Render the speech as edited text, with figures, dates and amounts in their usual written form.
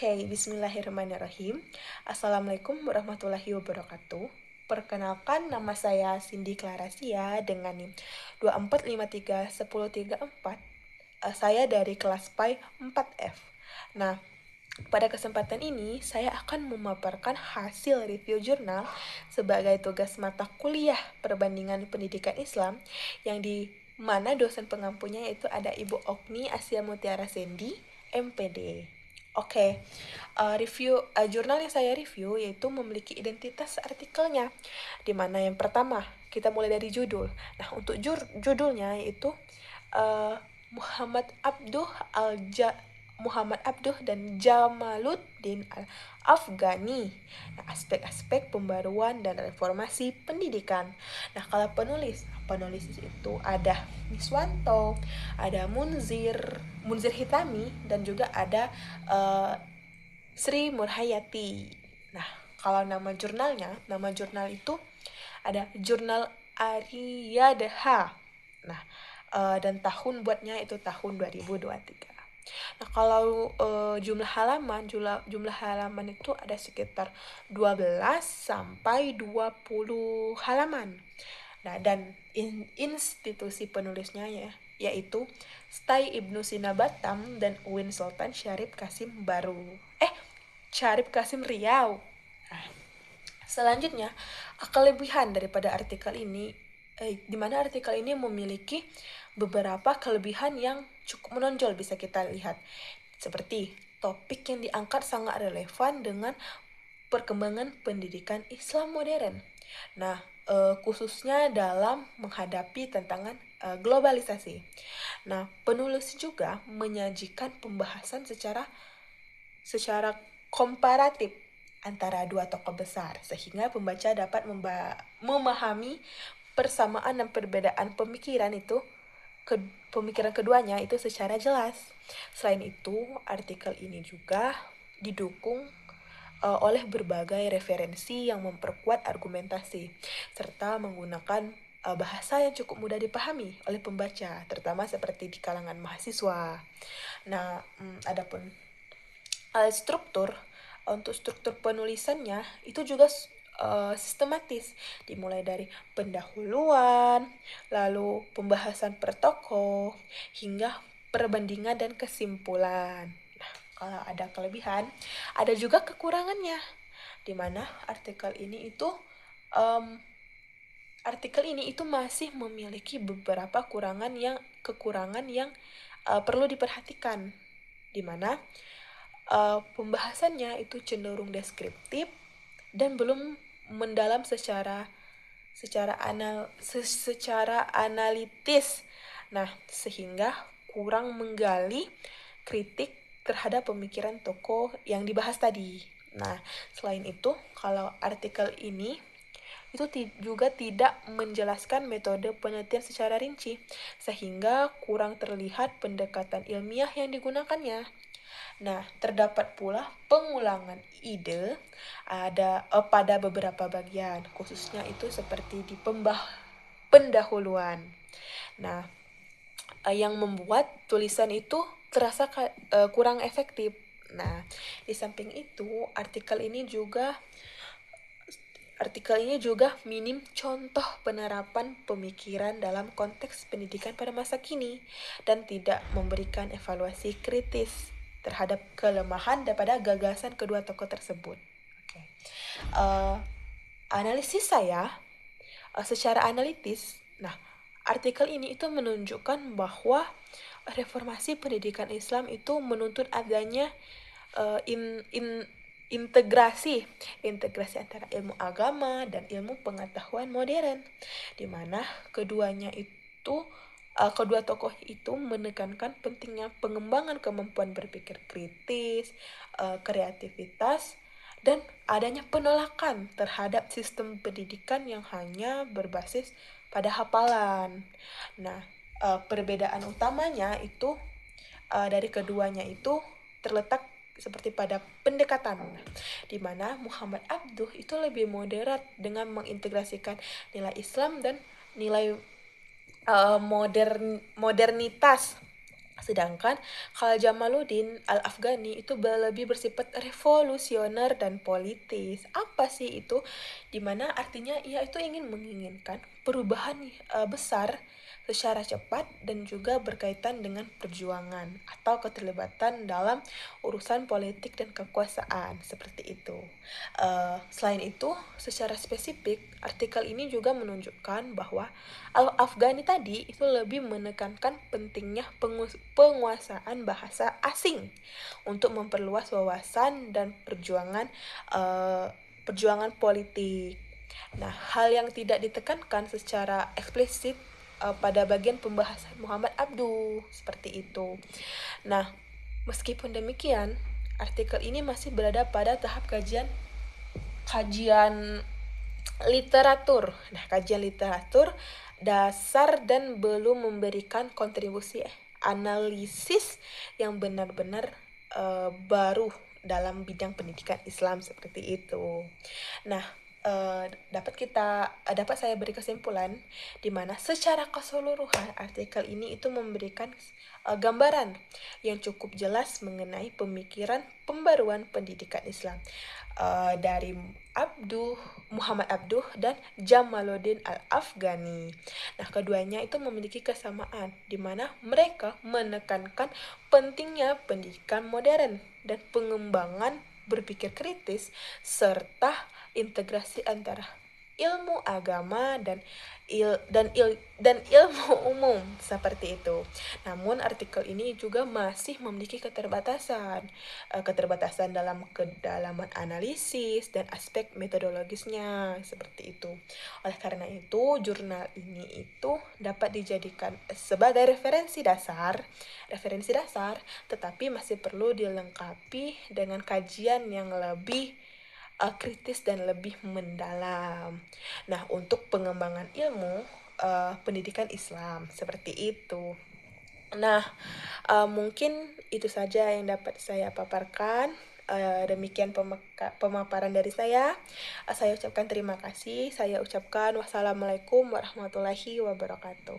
Oke, bismillahirrahmanirrahim. Assalamualaikum warahmatullahi wabarakatuh. Perkenalkan, nama saya Cindy Clarasia dengan NIM 24531034. Saya dari kelas PAI 4F. Nah, pada kesempatan ini saya akan memaparkan hasil review jurnal sebagai tugas mata kuliah perbandingan pendidikan Islam yang di mana dosen pengampunya yaitu ada Ibu Okni Asia Mutiara Sendi, MPD. Oke, jurnal yang saya review yaitu memiliki identitas artikelnya, di mana yang pertama kita mulai dari judul. Nah, untuk judulnya yaitu uh, Muhammad Abduh Muhammad Abduh dan Jamaluddin Al-Afghani. Nah, aspek-aspek pembaruan dan reformasi pendidikan. Nah, kalau penulis itu ada Miswanto, ada Munzir Hitami, dan juga ada Sri Murhayati. Nah, kalau nama jurnal itu ada Jurnal Ariyadha. Nah, dan tahun buatnya itu tahun 2023. Nah, kalau jumlah halaman itu ada sekitar 12 sampai 20 halaman. Nah, dan institusi penulisnya yaitu Stai Ibnu Sina Batam dan Uin Sultan Syarif Kasim Riau. Nah, selanjutnya, kelebihan daripada artikel ini, di mana artikel ini memiliki beberapa kelebihan yang cukup menonjol bisa kita lihat. Seperti topik yang diangkat sangat relevan dengan perkembangan pendidikan Islam modern. Nah, khususnya dalam menghadapi tantangan globalisasi. Nah, penulis juga menyajikan pembahasan secara komparatif antara dua tokoh besar, sehingga pembaca dapat memahami persamaan dan perbedaan pemikiran keduanya itu secara jelas. Selain itu, artikel ini juga didukung oleh berbagai referensi yang memperkuat argumentasi, serta menggunakan bahasa yang cukup mudah dipahami oleh pembaca, terutama seperti di kalangan mahasiswa. Nah, adapun untuk struktur penulisannya itu juga sistematis, dimulai dari pendahuluan, lalu pembahasan per tokoh, hingga perbandingan dan kesimpulan. Nah, kalau ada kelebihan, ada juga kekurangannya, di mana artikel ini itu masih memiliki beberapa kekurangan yang perlu diperhatikan, di mana pembahasannya itu cenderung deskriptif dan belum mendalam secara analitis. Nah, sehingga kurang menggali kritik terhadap pemikiran tokoh yang dibahas tadi. Nah, selain itu, kalau artikel ini itu juga tidak menjelaskan metode penelitian secara rinci, sehingga kurang terlihat pendekatan ilmiah yang digunakannya. Nah, terdapat pula pengulangan ide pada beberapa bagian, khususnya itu seperti di pendahuluan. Nah, yang membuat tulisan itu terasa kurang efektif. Nah, di samping itu, artikel ini juga minim contoh penerapan pemikiran dalam konteks pendidikan pada masa kini dan tidak memberikan evaluasi kritis terhadap kelemahan daripada gagasan kedua tokoh tersebut. Okay. Analisis saya secara analitis, nah, artikel ini itu menunjukkan bahwa reformasi pendidikan Islam itu menuntut adanya integrasi antara ilmu agama dan ilmu pengetahuan modern, di mana kedua tokoh itu menekankan pentingnya pengembangan kemampuan berpikir kritis, kreativitas, dan adanya penolakan terhadap sistem pendidikan yang hanya berbasis pada hafalan. Nah, perbedaan utamanya itu dari keduanya itu terletak seperti pada pendekatan, di mana Muhammad Abduh itu lebih moderat dengan mengintegrasikan nilai Islam dan nilai modernitas, Sedangkan kalau Jamaluddin Al-Afghani itu lebih bersifat revolusioner dan politis. Apa sih itu? Dimana artinya ia itu menginginkan perubahan besar secara cepat dan juga berkaitan dengan perjuangan atau keterlibatan dalam urusan politik dan kekuasaan seperti itu. Selain itu, secara spesifik artikel ini juga menunjukkan bahwa Al-Afghani tadi itu lebih menekankan pentingnya penguasaan bahasa asing untuk memperluas wawasan dan perjuangan politik. Nah, hal yang tidak ditekankan secara eksplisit pada bagian pembahasan Muhammad Abduh seperti itu. Nah, meskipun demikian, artikel ini masih berada pada tahap kajian literatur. Nah, kajian literatur dasar dan belum memberikan kontribusi analisis yang benar-benar baru dalam bidang pendidikan Islam seperti itu. Nah, dapat saya beri kesimpulan di mana secara keseluruhan artikel ini itu memberikan gambaran yang cukup jelas mengenai pemikiran pembaruan pendidikan Islam dari Muhammad Abduh dan Jamaluddin Al-Afghani. Nah, keduanya itu memiliki kesamaan di mana mereka menekankan pentingnya pendidikan modern dan pengembangan berpikir kritis serta integrasi antara ilmu agama dan ilmu umum seperti itu. Namun artikel ini juga masih memiliki keterbatasan dalam kedalaman analisis dan aspek metodologisnya seperti itu. Oleh karena itu, jurnal ini itu dapat dijadikan sebagai referensi dasar, tetapi masih perlu dilengkapi dengan kajian yang lebih kritis dan lebih mendalam. Nah, untuk pengembangan ilmu pendidikan Islam seperti itu. Nah, mungkin itu saja yang dapat saya paparkan. Demikian pemaparan dari saya. Saya ucapkan terima kasih. Saya ucapkan wassalamualaikum warahmatullahi wabarakatuh.